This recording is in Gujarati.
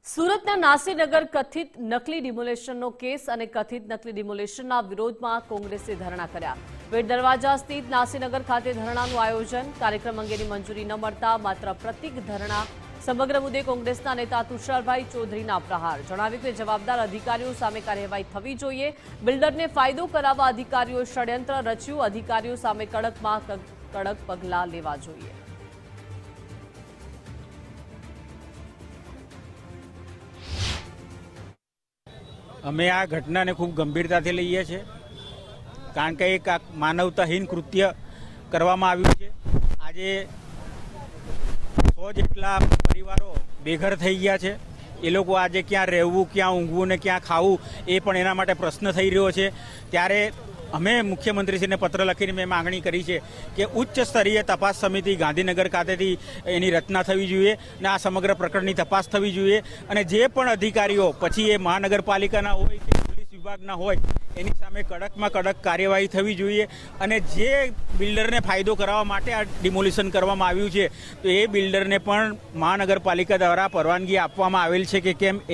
સુરતના નાસીનગર કથિત નકલી ડિમોલેશનનો કેસ અને કથિત નકલી ડિમોલેશનના વિરોધમાં કોંગ્રેસે ધરણા કર્યા। વેડ દરવાજા સ્થિત નાસીનગર ખાતે ધરણાનું આયોજન, કાર્યક્રમ અંગેની મંજૂરી ન મળતા માત્ર પ્રતિક ધરણા। સમગ્ર મુદ્દે કોંગ્રેસના નેતા તુષારભાઈ ચૌધરીના પ્રહાર, જણાવ્યું કે જવાબદાર અધિકારીઓ સામે કાર્યવાહી થવી જોઈએ। બિલ્ડરને ફાયદો કરાવવા અધિકારીઓએ ષડયંત્ર રચ્યું, અધિકારીઓ સામે કડકમાં કડક પગલાં લેવા જોઈએ। અમે આ ઘટનાને ખૂબ ગંભીરતાથી લઈએ છીએ, કારણ કે એક માનવતાહીન કૃત્ય કરવામાં આવ્યું છે। આજે 100 જેટલા પરિવારો બેઘર થઈ ગયા છે। એ લોકો આજે ક્યાં રહેવું, ક્યાં ઊંઘવું ને ક્યાં ખાવું એ પણ એના માટે પ્રશ્ન થઈ રહ્યો છે। ત્યારે અમે મુખ્યમંત્રીશ્રીને પત્ર લખીને મેં માગણી કરી છે કે ઉચ્ચ સ્તરીય તપાસ સમિતિ ગાંધીનગર ખાતેથી એની રચના થવી જોઈએ અને આ સમગ્ર પ્રકરણની તપાસ થવી જોઈએ। અને જે પણ અધિકારીઓ, પછી એ મહાનગરપાલિકાના હોય કે પોલીસ વિભાગના હોય, એની સામે કડકમાં કડક કાર્યવાહી થવી જોઈએ। અને જે બિલ્ડરને ફાયદો કરાવવા માટે આ ડિમોલિશન કરવામાં આવ્યું છે, તો એ બિલ્ડરને પણ મહાનગરપાલિકા દ્વારા પરવાનગી આપવામાં આવેલ છે કે કેમ